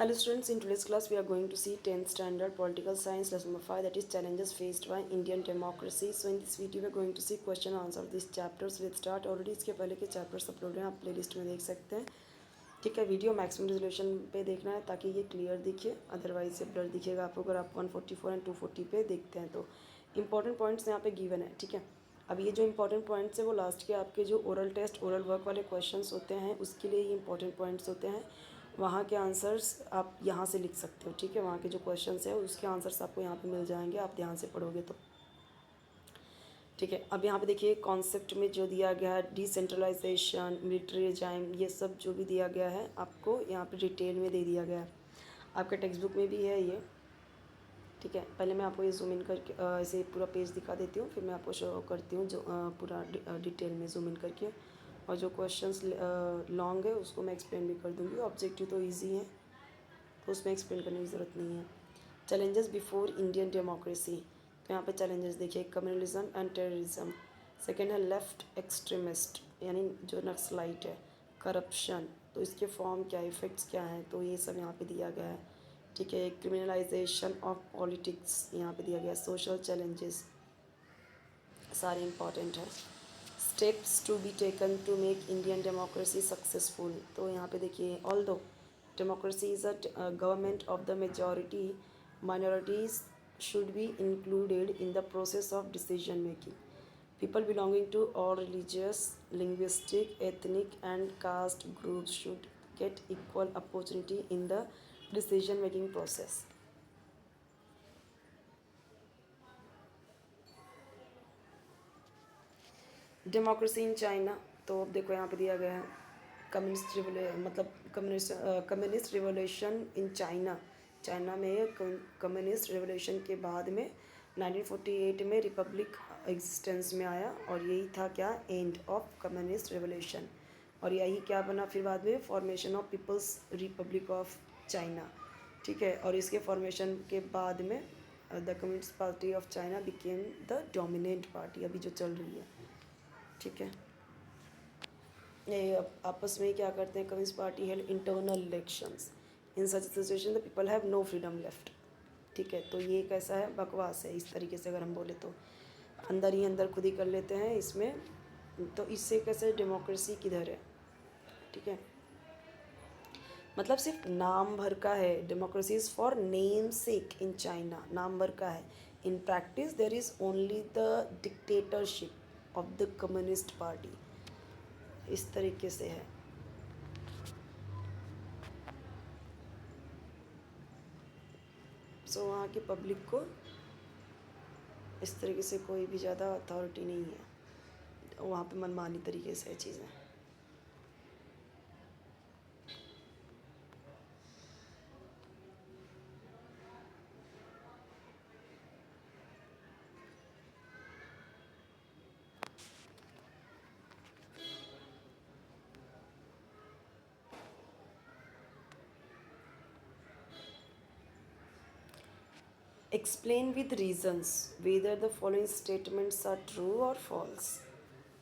Hello students, in today's class we are going to see 10th standard political science lesson number 5, that is challenges faced by Indian democracy. So in this video we are going to see question and answer of these chapters. Let's start. Already इसके पहले के chapters upload हैं, आप playlist में देख सकते हैं. ठीक है, वीडियो मैक्सिमम रेजोल्यूशन पे देखना है ताकि ये क्लियर दिखे, अदरवाइज ये ब्लर दिखेगा आपको अगर आप 144 एंड 240 पे देखते हैं. तो इंपॉर्टेंट पॉइंट्स यहाँ पे गिवन है. ठीक है, अब ये जो इंपॉर्टेंट पॉइंट्स है वो लास्ट के आपके जो ओरल टेस्ट ओरल वर्क वाले क्वेश्चंस होते हैं उसके लिए ये इंपॉर्टेंट पॉइंट्स होते हैं. वहाँ के आंसर्स आप यहाँ से लिख सकते हो. ठीक है, वहाँ के जो क्वेश्चंस है उसके आंसर्स आपको यहाँ पे मिल जाएंगे, आप ध्यान से पढ़ोगे तो. ठीक है, अब यहाँ पे देखिए कॉन्सेप्ट में जो दिया गया है डिसेंट्रलाइजेशन, मिलिट्री रिजाइम, ये सब जो भी दिया गया है आपको यहाँ पे डिटेल में दे दिया गया है. आपके टेक्स्ट बुक में भी है ये. ठीक है, पहले मैं आपको ये जूम इन करके ऐसे पूरा पेज दिखा देती हूँ, फिर मैं आपको शो करती हूँ जो पूरा डिटेल में जूम इन करके. और जो क्वेश्चंस लॉन्ग है उसको मैं एक्सप्लेन भी कर दूँगी. ऑब्जेक्टिव तो इजी है तो उसमें एक्सप्लेन करने की ज़रूरत नहीं है. चैलेंजेस बिफोर इंडियन डेमोक्रेसी, तो यहाँ पे चैलेंजेस देखिए कम्युनलिज्म एंड टेररिज्म. सेकेंड है लेफ्ट एक्सट्रीमिस्ट यानी जो नक्सलाइट है. करप्शन, तो इसके फॉर्म क्या है, इफ़ेक्ट्स क्या हैं, तो ये सब यहाँ पे दिया गया है. ठीक है, क्रिमिनलाइजेशन ऑफ पॉलिटिक्स यहाँ पे दिया गया है. सोशल चैलेंजेस सारे इंपॉर्टेंट है. Steps to be taken to make Indian democracy successful, तो यहाँ पे देखिए although democracy is a government of the majority, minorities should be included in the process of decision making. People belonging to all religious, linguistic, ethnic and caste groups should get equal opportunity in the decision making process. Democracy in China, तो अब देखो यहाँ पे दिया गया है communist revolution in China. China में communist revolution के बाद में 1948 में रिपब्लिक एग्जिस्टेंस में आया और यही था क्या, एंड ऑफ कम्युनिस्ट रिवोल्यूशन. और यही क्या बना फिर बाद में, formation of People's Republic of China. ठीक है, और इसके फॉर्मेशन के बाद में the Communist Party of China became the dominant party अभी जो चल रही है. ठीक है, ये आपस में क्या करते हैं, Communist Party held internal elections. In such situation the people have no freedom left. ठीक है, तो ये कैसा है, बकवास है इस तरीके से अगर हम बोले तो. अंदर ही अंदर खुद ही कर लेते हैं इसमें, तो इससे कैसे डेमोक्रेसी किधर है. ठीक है, मतलब सिर्फ नाम भर का है. Democracy is for name sec in China, नाम भर का है. In practice there is only the dictatorship of the Communist party. इस तरीके से है. सो वहाँ की पब्लिक को इस तरीके से कोई भी ज़्यादा अथॉरिटी नहीं है, वहाँ पे मनमानी तरीके से है चीज़ें. Explain with reasons whether the following statements are true और फॉल्स.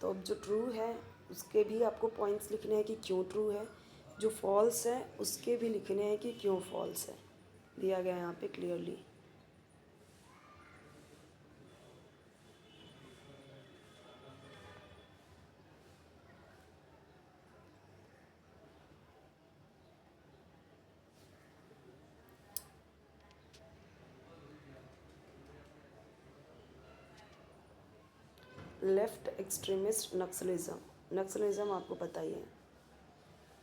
तो अब जो ट्रू है उसके भी आपको पॉइंट्स लिखने हैं कि क्यों ट्रू है, जो फॉल्स है उसके भी लिखने हैं कि क्यों फॉल्स है. दिया गया है यहाँ पे clearly. Left extremist Naxalism, Naxalism आपको पता ही है.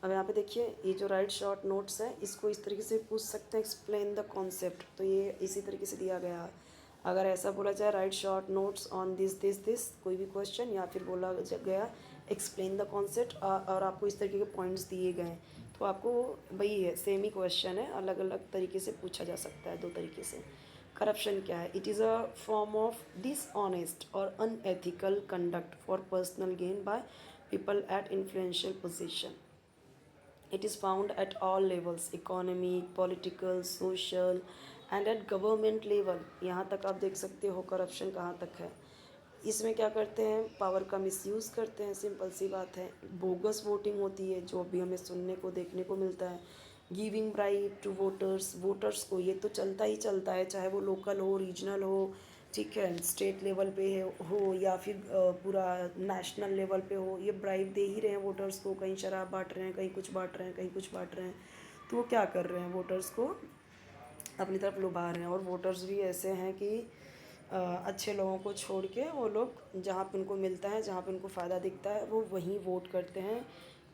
अब यहाँ पे देखिए ये जो राइट शॉर्ट नोट्स है इसको इस तरीके से पूछ सकते हैं, एक्सप्लेन द कॉन्सेप्ट, तो ये इसी तरीके से दिया गया है. अगर ऐसा बोला जाए right short notes on this this this कोई भी क्वेश्चन, या फिर बोला गया एक्सप्लेन द कॉन्सेप्ट और आपको इस तरीके के पॉइंट्स दिए गए हैं, तो आपको वही है, सेम ही क्वेश्चन है, अलग अलग तरीके से पूछा जा सकता है दो तरीके से. करप्शन क्या है, it is a form of dishonest और unethical conduct for personal gain by people at influential position. It is found at all levels, economic, political, social and at government level. यहाँ तक आप देख सकते हो करप्शन कहाँ तक है. इसमें क्या करते हैं, पावर का मिसयूज़ करते हैं, सिंपल सी बात है. बोगस वोटिंग होती है जो भी हमें सुनने को देखने को मिलता है. Giving bribe to voters, voters को ये तो चलता ही चलता है, चाहे वो लोकल हो, रीजनल हो, ठीक है, स्टेट लेवल पे हो या फिर पूरा नेशनल लेवल पे हो, ये ब्राइब दे ही रहे हैं वोटर्स को। कहीं शराब बांट रहे हैं, कहीं कुछ बांट रहे हैं, कहीं कुछ बांट रहे हैं। तो वो क्या कर रहे हैं, वोटर्स को अपनी तरफ लुभा रहे हैं। और वोटर्स भी ऐसे हैं कि अच्छे लोगों को छोड़ के वो लोग जहाँ पे उनको मिलता है, जहाँ पे उनको फ़ायदा दिखता है, वो वहीं वोट करते हैं,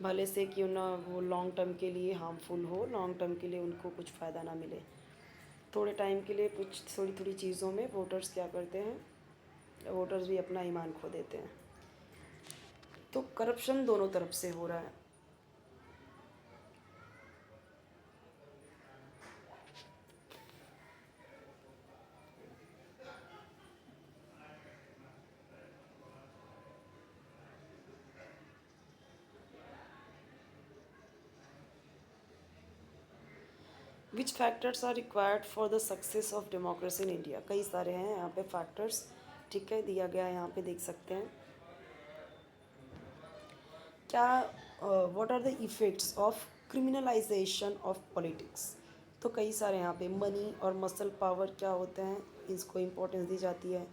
भले से क्यों ना वो लॉन्ग टर्म के लिए हार्मफुल हो, लॉन्ग टर्म के लिए उनको कुछ फ़ायदा ना मिले। थोड़े टाइम के लिए कुछ थोड़ी थोड़ी चीज़ों में वोटर्स क्या करते हैं, वोटर्स भी अपना ईमान खो देते हैं। तो करप्शन दोनों तरफ से हो रहा है। Which factors are required for the success of democracy in India. कई सारे हैं यहाँ पे फैक्टर्स, ठीक है, दिया गया है, यहाँ पे देख सकते हैं। क्या what are the effects of criminalisation of politics. तो कई सारे यहाँ पे मनी और मसल पावर क्या होते हैं, इसको इम्पोर्टेंस दी जाती है।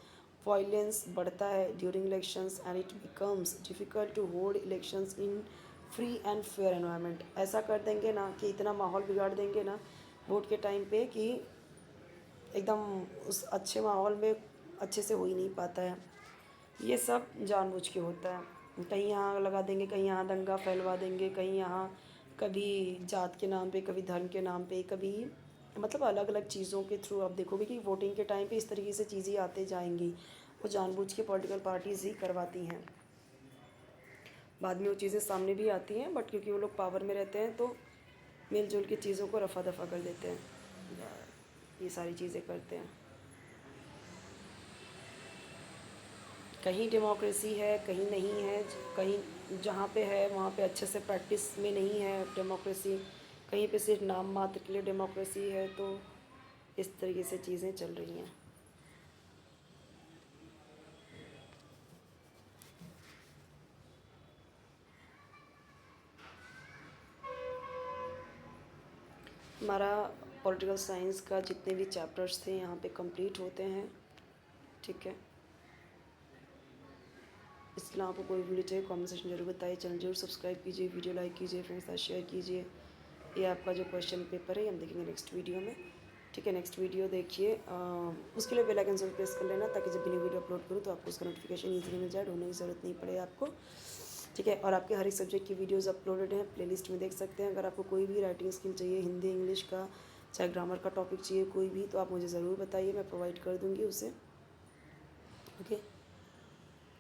वायलेंस बढ़ता है during elections and it becomes difficult to hold elections in free and fair environment. ऐसा कर देंगे ना कि इतना माहौल बिगाड़ देंगे ना वोट के टाइम पे कि एकदम उस अच्छे माहौल में अच्छे से हो ही नहीं पाता है। ये सब जानबूझ के होता है। कहीं यहाँ लगा देंगे, कहीं यहाँ दंगा फैलवा देंगे, कहीं यहाँ कभी जात के नाम पे, कभी धर्म के नाम पे, कभी मतलब अलग अलग चीज़ों के थ्रू आप देखोगे कि वोटिंग के टाइम पे इस तरीके से चीज़ें आते जाएंगी। वो जानबूझ के पॉलिटिकल पार्टीज़ ही करवाती हैं। बाद में वो चीज़ें सामने भी आती हैं, बट क्योंकि वो लोग पावर में रहते हैं तो मिलजुल के चीज़ों को रफा दफा कर देते हैं, ये सारी चीज़ें करते हैं। कहीं डेमोक्रेसी है, कहीं नहीं है, कहीं जहाँ पे है वहाँ पे अच्छे से प्रैक्टिस में नहीं है डेमोक्रेसी, कहीं पे सिर्फ नाम मात्र के लिए डेमोक्रेसी है। तो इस तरीके से चीज़ें चल रही हैं। हमारा पॉलिटिकल साइंस का जितने भी चैप्टर्स थे यहाँ पे कंप्लीट होते हैं, ठीक है। इसके अलावा आपको कोई वीडियो चाहिए कमेंट सेक्शन जरूर बताइए, चैनल जरूर सब्सक्राइब कीजिए, वीडियो लाइक कीजिए, फ्रेंड्स के साथ शेयर कीजिए। ये आपका जो क्वेश्चन पेपर है हम देखेंगे नेक्स्ट वीडियो में, ठीक है। नेक्स्ट वीडियो देखिए, उसके लिए बेल आइकन जरूर प्रेस कर लेना ताकि जब भी नई वीडियो अपलोड करूँ तो आपको उसका नोटिफिकेशन ईजिली मिल जाए, ढूंढने की ज़रूरत नहीं पड़े आपको, ठीक है। और आपके हर एक सब्जेक्ट की वीडियोज़ अपलोडेड हैं, प्लेलिस्ट में देख सकते हैं। अगर आपको कोई भी राइटिंग स्किल चाहिए, हिंदी इंग्लिश का, चाहे ग्रामर का टॉपिक चाहिए कोई भी, तो आप मुझे ज़रूर बताइए, मैं प्रोवाइड कर दूँगी उसे, ओके।